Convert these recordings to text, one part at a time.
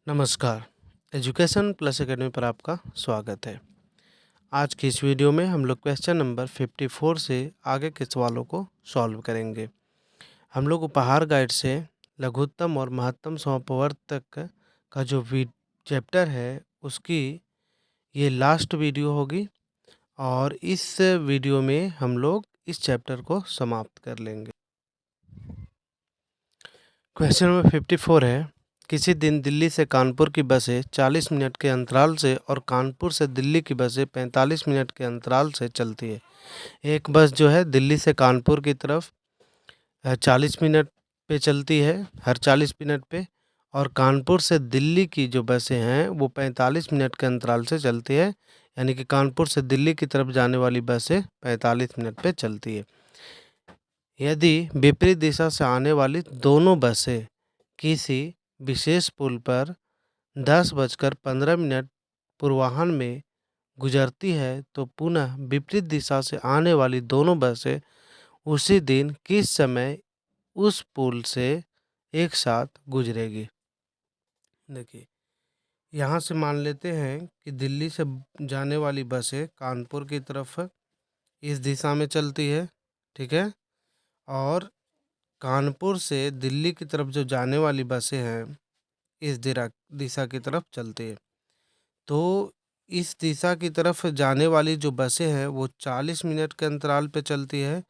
नमस्कार। Education plus academy पर आपका स्वागत है। आज की इस वीडियो में हम लोग क्वेश्चन नंबर 54 से आगे के सवालों को सॉल्व करेंगे। हम लोग उपहार गाइड से लघुत्तम और महत्तम समपवर्तक का जो चैप्टर है उसकी ये लास्ट वीडियो होगी और इस वीडियो में हम लोग इस चैप्टर को समाप्त कर लेंगे। क्वेश्चन नंबर 54 है, किसी दिन दिल्ली से कानपुर की बसें 40 मिनट के अंतराल से और कानपुर से दिल्ली की बसें 45 मिनट के अंतराल से चलती है। एक बस जो है दिल्ली से कानपुर की तरफ 40 मिनट पे चलती है, हर 40 मिनट पे, और कानपुर से दिल्ली की जो बसें हैं वो 45 मिनट के अंतराल से चलती है। यानी कि कानपुर से दिल्ली की तरफ जाने वाली बसें 45 मिनट पे चलती है। यदि विपरीत दिशा से आने वाली दोनों बसें किसी विशेष पुल पर 10:15 पूर्वाह्न में गुजरती है तो पुनः विपरीत दिशा से आने वाली दोनों बसें उसी दिन किस समय उस पुल से एक साथ गुजरेगी। देखिए, यहाँ से मान लेते हैं कि दिल्ली से जाने वाली बसें कानपुर की तरफ इस दिशा में चलती है, ठीक है, और कानपुर से दिल्ली की तरफ जो जाने वाली बसें हैं इस दिशा की तरफ चलती है। तो इस दिशा की तरफ जाने वाली जो बसें हैं वो 40 मिनट के अंतराल पे चलती है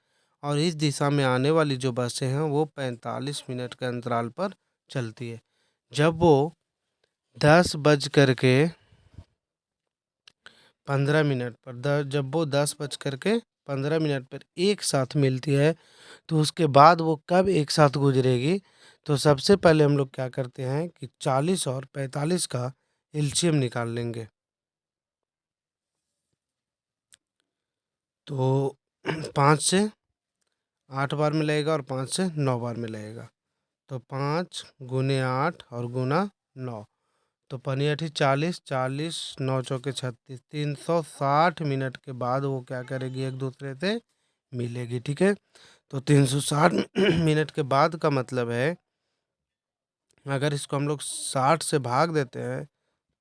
और इस दिशा में आने वाली जो बसें हैं वो 45 मिनट के अंतराल पर चलती है। जब वो 10:15 पर जब वो 10:15 पर एक साथ मिलती है तो उसके बाद वो कब एक साथ गुजरेगी। तो सबसे पहले हम लोग क्या करते हैं कि 40 और 45 का एलसीएम निकाल लेंगे। तो 5 से 8 बार में लगेगा और 5 से 9 बार में लगेगा। तो 5 गुने 8 और गुना 9, तो पनी 8 40, 40 9 चौके 36, 360 मिनट के बाद वो क्या करेगी, एक दूसरे से मिलेगी। ठीक है, तो 360 मिनट के बाद का मतलब है अगर इसको हम लोग 60 से भाग देते हैं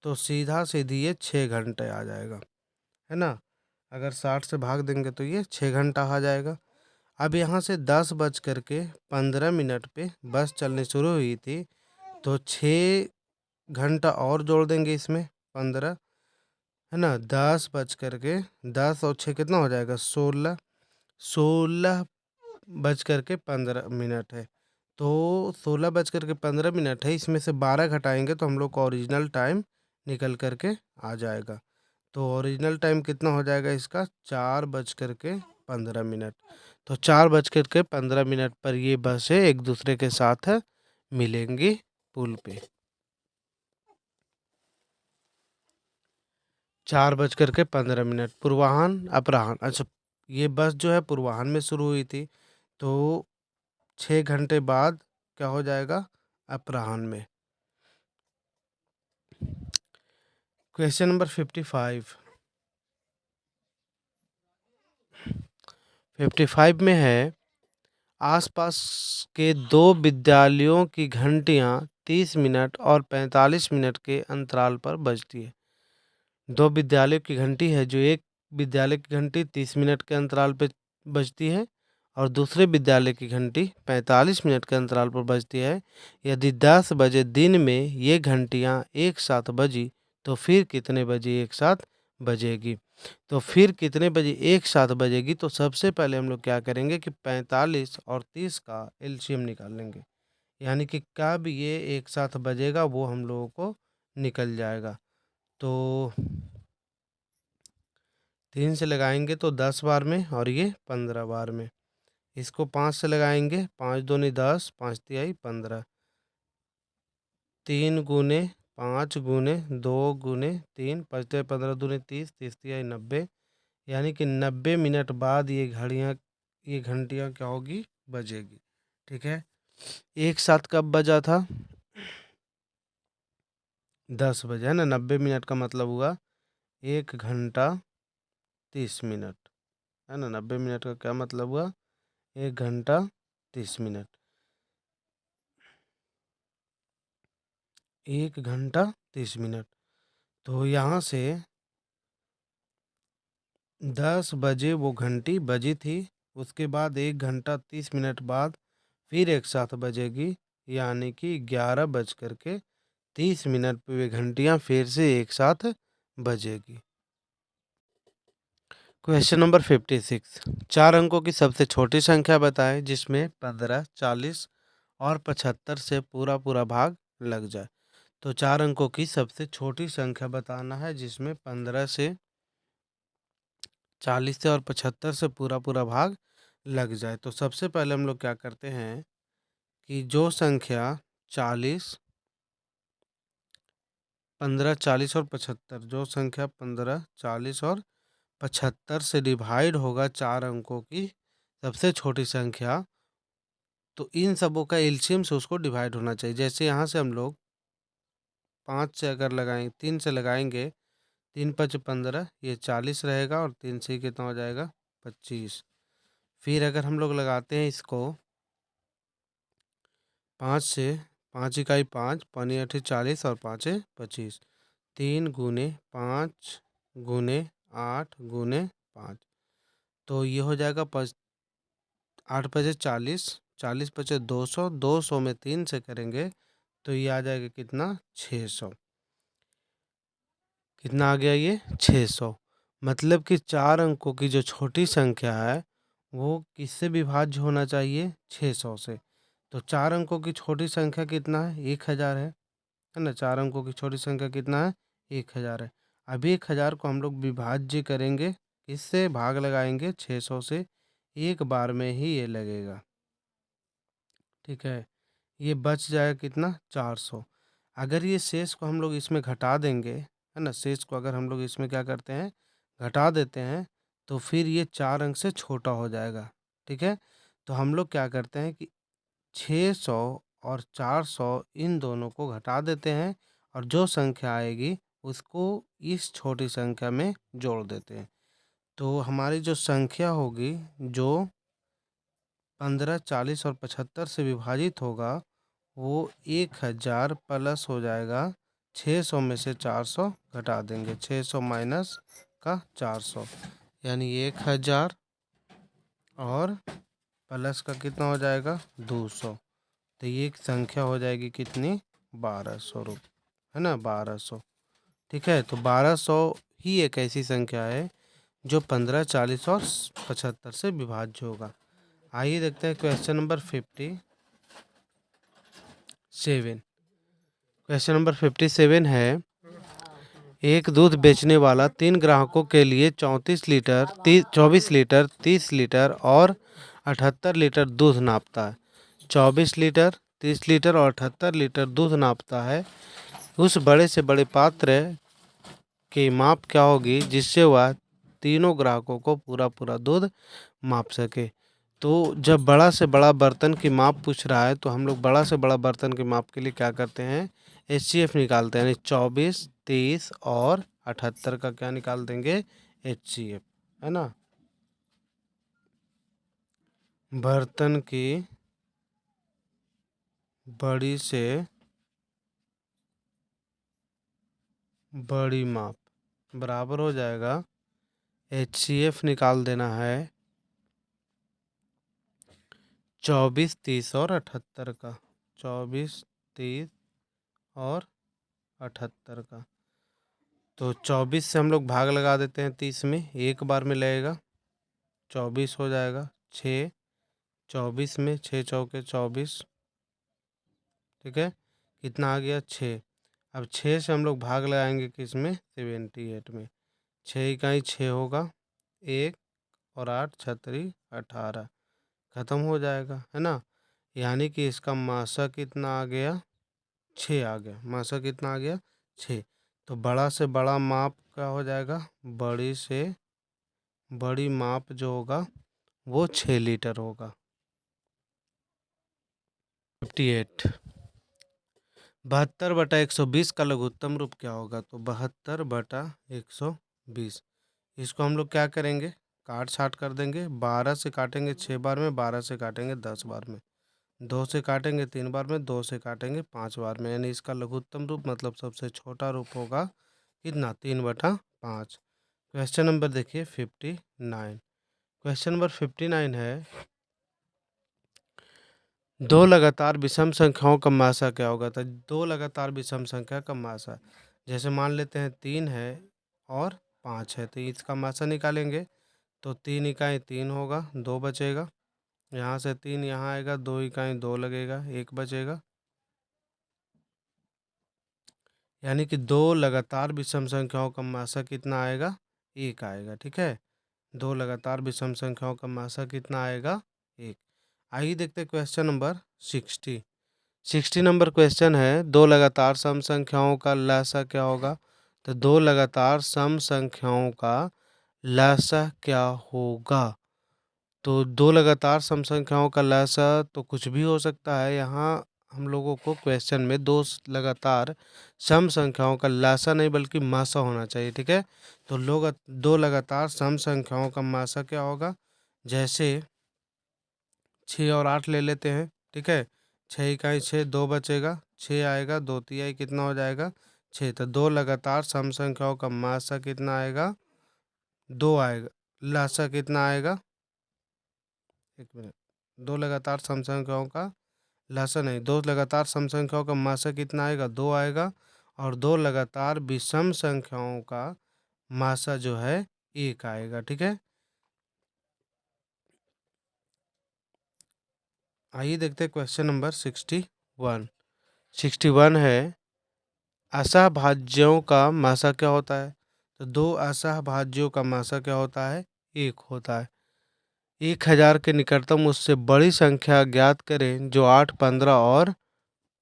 तो सीधा सीधी ये 6 घंटे आ जाएगा, है ना। अगर 60 से भाग देंगे तो ये 6 घंटा आ जाएगा। अब यहाँ से 10:15 पे बस चलनी शुरू हुई थी तो 6 घंटा और जोड़ देंगे इसमें 15, है ना। 10 और 6 कितना हो जाएगा, 16, 16:15 है। तो 16:15 है, इसमें से 12 घटाएंगे तो हम लोग का ओरिजिनल टाइम निकल करके आ जाएगा। तो ओरिजिनल टाइम कितना हो जाएगा इसका, 4:15। तो 4:15 पर ये बसें एक दूसरे के साथ मिलेंगी पुल पे। 4:15 पूर्वाह्न अपराह्न, अच्छा, ये बस जो है पूर्वाह्न में शुरू हुई थी तो 6 घंटे बाद क्या हो जाएगा, अपराह्न में। क्वेश्चन नंबर 55 में है, आसपास के दो विद्यालयों की घंटियां 30 मिनट और 45 मिनट के अंतराल पर बजती है। दो विद्यालयों की घंटी है, जो एक विद्यालय की घंटी 30 मिनट के अंतराल पर बजती है और दूसरे विद्यालय की घंटी 45 मिनट के अंतराल पर बजती है। यदि 10 बजे दिन में ये घंटियां एक साथ बजी तो फिर कितने बजे एक साथ बजेगी। तो फिर कितने बजे एक साथ बजेगी, तो सबसे पहले हम लोग क्या करेंगे कि 45 और 30 का एलसीएम निकाल लेंगे। यानी कि कब ये एक साथ बजेगा वो हम लोगों को निकल जाएगा। तो 3 से लगाएंगे तो 10 बार में और ये 15 बार में। इसको 5 से लगाएंगे, 5 दूनी 10, 5 तिहाई 15, 3 गुने 5 गुने 2 गुने 3, 5 तिहाई 15 दूनी 30, 30 तिहाई 90। यानी कि 90 मिनट बाद ये घंटियाँ क्या होगी, बजेगी। ठीक है, एक साथ कब बजा था, 10 बजे, है ना। 90 मिनट का मतलब हुआ 1 घंटा 30 मिनट, है ना। 90 मिनट का क्या मतलब हुआ, 1 घंटा 30 मिनट। 1 घंटा 30 मिनट। तो यहाँ से 10 बजे वो घंटी बजी थी, उसके बाद 1 घंटा 30 मिनट बाद फिर एक साथ बजेगी, यानी कि 11 बज कर के 30 मिनट पे वे घंटियाँ फिर से एक साथ बजेगी। क्वेश्चन नंबर 56, 4 अंकों की सबसे छोटी संख्या बताएं जिसमें 15, 40 और 75 से पूरा पूरा भाग लग जाए। तो 4 अंकों की सबसे छोटी संख्या बताना है जिसमें 15 से 40 से और 75 से पूरा पूरा भाग लग जाए। तो सबसे पहले हम लोग क्या करते हैं कि जो संख्या 40, 15, 40 और 75, जो संख्या 15, 40 और 75 से डिवाइड होगा 4 अंकों की सबसे छोटी संख्या, तो इन सबों का एलसीएम से उसको डिवाइड होना चाहिए। जैसे यहाँ से हम लोग 5 से अगर लगाएं 3 से लगाएंगे, 3 5 15, ये 40 रहेगा और 3 से कितना हो जाएगा 25। फिर अगर हम लोग लगाते हैं इसको 5 से, 5 इकाई 5, 5 अठी 40 और 5 25, 3 गुने 5 गुने 8 गुने 5, तो ये हो जाएगा 8 पचे 40, 40 पचे 200, 200 में 3 से करेंगे तो ये आ जाएगा कितना 600। कितना आ गया ये 600। मतलब कि 4 अंकों की जो छोटी संख्या है वो किससे विभाज्य होना चाहिए 600 से। तो 4 अंकों की छोटी संख्या कितना है 1000 है ना। 4 अंकों की छोटी संख्या कितना है 1000 है। अब 1000 को हम लोग विभाज्य करेंगे, किससे भाग लगाएंगे 600 से, एक बार में ही ये लगेगा। ठीक है, ये बच जाएगा कितना 400। अगर ये शेष को हम लोग इसमें घटा देंगे, है ना, शेष को अगर हम लोग इसमें क्या करते हैं घटा देते हैं, तो फिर ये 4 अंक से छोटा हो जाएगा। ठीक है, तो हम लोग क्या करते हैं कि 600 और 400 इन दोनों को घटा देते हैं और जो संख्या आएगी उसको इस छोटी संख्या में जोड़ देते हैं। तो हमारी जो संख्या होगी जो 15, 40 और 75 से विभाजित होगा वो 1000 प्लस हो जाएगा 600 में से 400 घटा देंगे, 600 माइनस का 400, यानी 1000 और प्लस का कितना हो जाएगा 200। तो ये एक संख्या हो जाएगी कितनी 1200 रुपये, है ना 1200। ठीक है, तो 1200 ही एक ऐसी संख्या है जो 15, 40 और 75 से विभाज्य होगा। आइए देखते हैं क्वेश्चन नंबर 57। क्वेश्चन नंबर 57 है, एक दूध बेचने वाला 3 ग्राहकों के लिए 24 लीटर 30 लीटर और 78 लीटर दूध नापता है। 24 लीटर 30 लीटर और 78 लीटर दूध नापता है। उस बड़े से बड़े पात्र की माप क्या होगी जिससे वह तीनों ग्राहकों को पूरा पूरा दूध माप सके। तो जब बड़ा से बड़ा बर्तन की माप पूछ रहा है तो हम लोग बड़ा से बड़ा बर्तन की माप के लिए क्या करते हैं एचसीएफ निकालते हैं, यानी 24, 30 और 78 का क्या निकाल देंगे एचसीएफ, है ना। बर्तन की बड़ी से बड़ी माप बराबर हो जाएगा, एचसीएफ निकाल देना है 24, 30 और 78 का, 24, 30 और 78 का। तो 24 से हम लोग भाग लगा देते हैं 30 में, एक बार में लगेगा 24 हो जाएगा। 6, 24 में 6 चौके 24, ठीक है, कितना आ गया 6। अब 6 से हम लोग भाग लगाएंगे किस में 78 में, 6 इकाई 6 होगा, 1 और 8 छतरी 18, ख़त्म हो जाएगा, है ना। यानी कि इसका मासा कितना आ गया 6 आ गया, मासा कितना आ गया 6। तो बड़ा से बड़ा माप क्या हो जाएगा, बड़ी से बड़ी माप जो होगा वो 6 लीटर होगा। 58, 72/120 का लघुत्तम रूप क्या होगा। तो 72/120, इसको हम लोग क्या करेंगे काट छाट कर देंगे, 12 से काटेंगे 6 बार में, 12 से काटेंगे 10 बार में, 2 से काटेंगे 3 बार में, 2 से काटेंगे 5 बार में, यानी इसका लघुत्तम रूप मतलब सबसे छोटा रूप होगा कितना, 3/5। क्वेश्चन नंबर देखिए 59। क्वेश्चन नंबर 59 है, दो लगातार विषम संख्याओं का मासा क्या होगा। तो दो लगातार विषम संख्या का मासा, जैसे मान लेते हैं 3 है और 5 है, तो इसका मासा निकालेंगे तो 3 इकाई 3 होगा, 2 बचेगा। यहाँ से 3 यहाँ आएगा, 2 इकाई 2 लगेगा, 1 बचेगा। यानी कि दो लगातार विषम संख्याओं का मासा कितना आएगा, 1 आएगा। ठीक है, दो लगातार विषम संख्याओं का मासा कितना आएगा, 1। आइए देखते हैं क्वेश्चन नंबर 60 नंबर क्वेश्चन है, दो लगातार सम संख्याओं का लसा क्या होगा। तो दो लगातार सम संख्याओं का लसा क्या होगा। तो दो लगातार सम संख्याओं का लसा तो कुछ भी हो सकता है। यहाँ हम लोगों को क्वेश्चन में लगातार सम संख्याओं का लसा नहीं बल्कि मासा होना चाहिए। ठीक है, तो दो लगातार सम संख्याओं का मासा क्या होगा। जैसे 6 और 8 ले लेते हैं। ठीक है, 6 इकाई 6, 2 बचेगा, 6 आएगा, 2 तिहाई कितना हो जाएगा, 6। तो दो लगातार सम संख्याओं का मासा कितना आएगा, 2 आएगा। लासा कितना आएगा, एक मिनट, दो लगातार सम संख्याओं का लासा नहीं, दो लगातार सम संख्याओं का मासा कितना आएगा, 2 आएगा। और दो लगातार विषम संख्याओं का मासा जो है 1 आएगा। ठीक है, आइए देखते हैं क्वेश्चन नंबर 61। 61 है, असहभाज्यों का मासा क्या होता है। तो दो असहभाज्यों का मासा क्या होता है, 1 होता है। 1000 के निकटतम उससे बड़ी संख्या ज्ञात करें जो 8, 15 और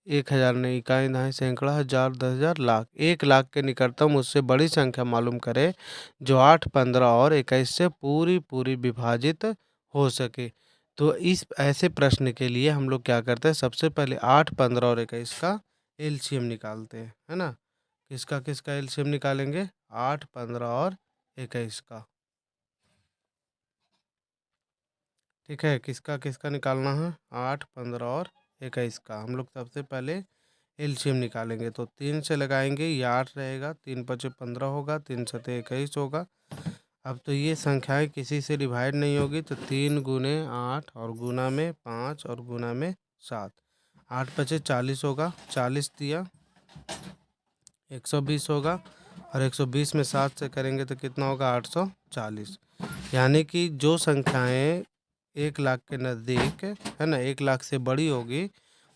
1000 नहीं, इकाई दहाई सैकड़ा हजार 10,000 लाख। 1 लाख के निकटतम उससे बड़ी संख्या मालूम करें जो 8, 15 और 21 से पूरी पूरी विभाजित हो सके। तो इस ऐसे प्रश्न के लिए हम लोग क्या करते हैं, सबसे पहले 8, 15 और 21 का एलसीएम निकालते हैं, है ना। किसका किसका एलसीएम निकालेंगे, 8, 15 और 21 का। ठीक है, किसका किसका निकालना है, 8, 15 और 21 का। हम लोग सबसे पहले एलसीएम निकालेंगे तो 3 से लगाएंगे, ये 8 रहेगा, 3 पचे 15 होगा, 3 सते 21 होगा। अब तो ये संख्याएं किसी से डिवाइड नहीं होगी, तो 3 गुने 8 और गुना में 5 और गुना में 7, 8 पचे 40 होगा, 40 दिया 120 होगा, और 120 में 7 से करेंगे तो कितना होगा, 840। यानी कि जो संख्याएं 1 लाख के नज़दीक है ना, 1 लाख से बड़ी होगी,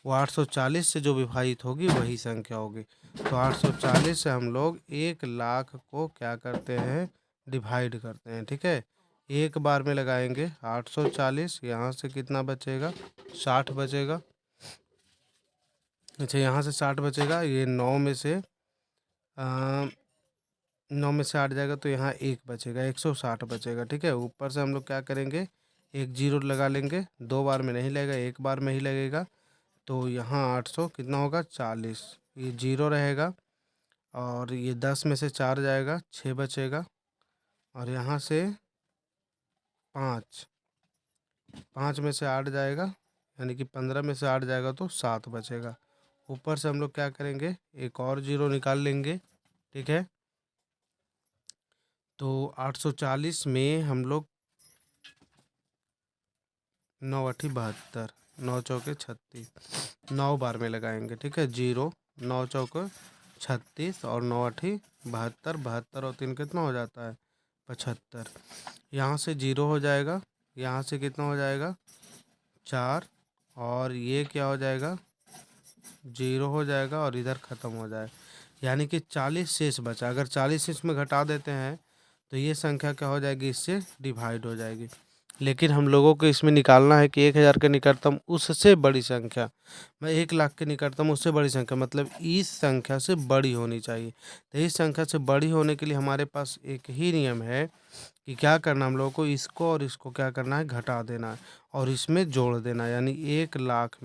वो 840 से जो विभाजित होगी वही संख्या होगी। तो 840 से हम लोग 1 लाख को क्या करते हैं, डिवाइड करते हैं। ठीक है, एक बार में लगाएंगे 840, यहाँ से कितना बचेगा, 60 बचेगा। अच्छा, यहाँ से 60 बचेगा, ये 9 में से 9 में से 8 जाएगा तो यहाँ 1 बचेगा, 160 बचेगा। ठीक है, ऊपर से हम लोग क्या करेंगे, एक जीरो लगा लेंगे, 2 बार में नहीं लगेगा, एक बार में ही लगेगा। तो यहाँ 800 कितना होगा, 40, ये जीरो रहेगा, और ये 10 में से 4 जाएगा, 6 बचेगा। और यहाँ से 5 5 में से 8 जाएगा, यानी कि 15 में से 8 जाएगा तो 7 बचेगा। ऊपर से हम लोग क्या करेंगे, एक और जीरो निकाल लेंगे। ठीक है, तो 840 में हम लोग 9 अठी 72, 9 चौके 36, 9 बार में लगाएंगे। ठीक है, जीरो, 9 चौके 36 और 9 अठी 72, 72 और 3 कितना हो जाता है, 75। यहाँ से जीरो हो जाएगा, यहाँ से कितना हो जाएगा, 4, और ये क्या हो जाएगा, जीरो हो जाएगा, और इधर ख़त्म हो जाएगा। यानी कि 40 शेष बचा। अगर 40 इसमें घटा देते हैं तो ये संख्या क्या हो जाएगी, इससे डिवाइड हो जाएगी। लेकिन हम लोगों को इसमें निकालना है कि 1000 के निकटतम उससे बड़ी संख्या, मैं 1 लाख के निकटतम उससे बड़ी संख्या, मतलब इस संख्या से बड़ी होनी चाहिए। तो इस संख्या से बड़ी होने के लिए हमारे पास एक ही नियम है कि क्या करना, हम लोगों को इसको और इसको क्या करना है, घटा देना है और इसमें जोड़ देना है। यानी 1 लाख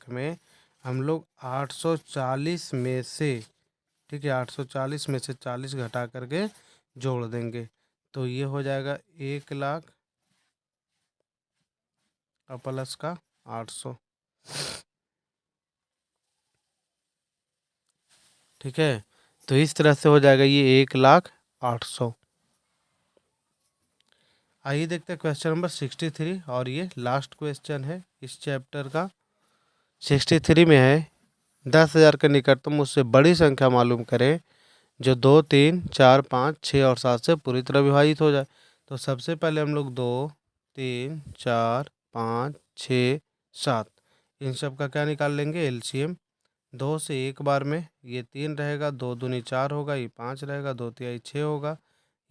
में हम लोग 840 में से, ठीक है, 840 में से 40 घटा करके जोड़ देंगे, तो ये हो जाएगा 1 लाख और प्लस का 800। ठीक है, तो इस तरह से हो जाएगा ये 1,08,000। आइए देखते हैं क्वेश्चन नंबर 63 और ये लास्ट क्वेश्चन है इस चैप्टर का। 63 में है 10,000 के निकटतम उससे बड़ी संख्या मालूम करें जो 2, 3, 4, 5, 6 और 7 से पूरी तरह विभाजित हो जाए। तो सबसे पहले हम लोग 2, 3, 4, 5, 6, 7 इन सब का क्या निकाल लेंगे, एलसीएम। 2 से एक बार में ये 3 रहेगा, 2 दूनी 4 होगा, ये 5 रहेगा, 2 तिहाई 6 होगा,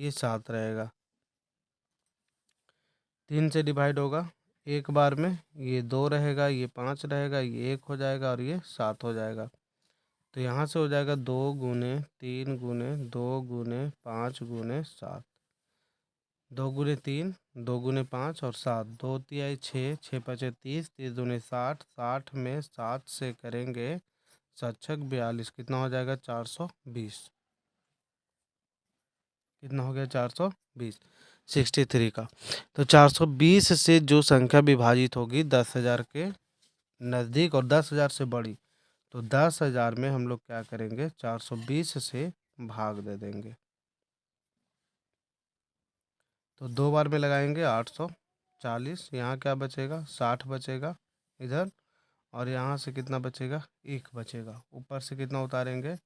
ये 7 रहेगा। 3 से डिवाइड होगा एक बार में, ये 2 रहेगा, ये 5 रहेगा, ये 1 हो जाएगा और ये 7 हो जाएगा। तो यहाँ से हो जाएगा 2 गुने 3 गुने 2 गुने 5 गुने 7। 2 गुने 3, 2 गुने 5 और 7, 2 तिहाई 6, 6 पचे 30, 30 दूनी 60, 60 में 7 से करेंगे 7 छक 42, कितना हो जाएगा 420। कितना हो गया 420 63 का। तो 420 से जो संख्या विभाजित होगी 10,000 के नज़दीक और 10,000 से बड़ी, तो 10,000 में हम लोग क्या करेंगे 420 से भाग दे देंगे। तो 2 बार में लगाएंगे 840, यहाँ क्या बचेगा 60 बचेगा इधर, और यहाँ से कितना बचेगा 1 बचेगा। ऊपर से कितना उतारेंगे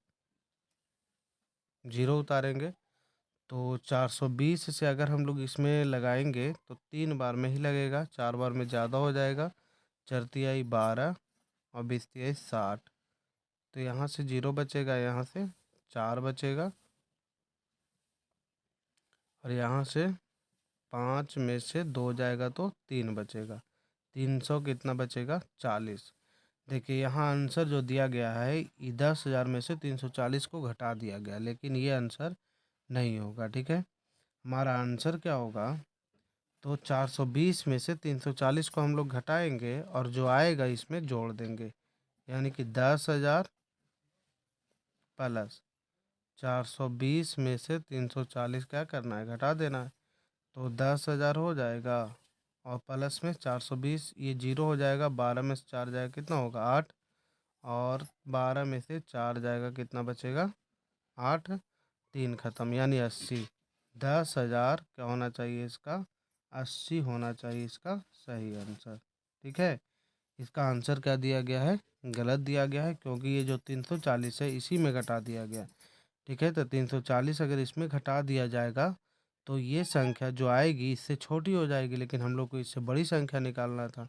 0 उतारेंगे। तो 420 से अगर हम लोग इसमें लगाएंगे तो 3 बार में ही लगेगा, 4 बार में ज़्यादा हो जाएगा। 4 तिहाई 12 और 20 तिहाई 60। तो यहाँ से 0 बचेगा, यहाँ से 4 बचेगा, और यहाँ से 5 में से 2 जाएगा तो 3 बचेगा। 300 कितना बचेगा 40। देखिए यहाँ आंसर जो दिया गया है ये 10,000 में से 340 को घटा दिया गया, लेकिन ये आंसर नहीं होगा। ठीक है, हमारा आंसर क्या होगा, तो 420 में से 340 को हम लोग घटाएंगे और जो आएगा इसमें जोड़ देंगे, यानी कि 10,000 प्लस 420 में से 340 क्या करना है, घटा देना है। तो 10,000 हो जाएगा और प्लस में 420, ये 0 हो जाएगा, 12 में से 4 जाएगा कितना होगा 8, और 12 में से 4 जाएगा कितना बचेगा 8, 3 खत्म, यानी 80। 10,000 क्या होना चाहिए इसका 80 होना चाहिए इसका सही आंसर। ठीक है, इसका आंसर क्या दिया गया है, गलत दिया गया है, क्योंकि ये जो 340 है इसी में घटा दिया गया। ठीक है, तो 340 अगर इसमें घटा दिया जाएगा तो ये संख्या जो आएगी इससे छोटी हो जाएगी, लेकिन हम लोग को इससे बड़ी संख्या निकालना था।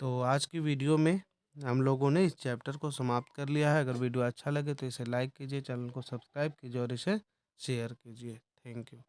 तो आज की वीडियो में हम लोगों ने इस चैप्टर को समाप्त कर लिया है। अगर वीडियो अच्छा लगे तो इसे लाइक कीजिए, चैनल को सब्सक्राइब कीजिए और इसे शेयर कीजिए। Thank you.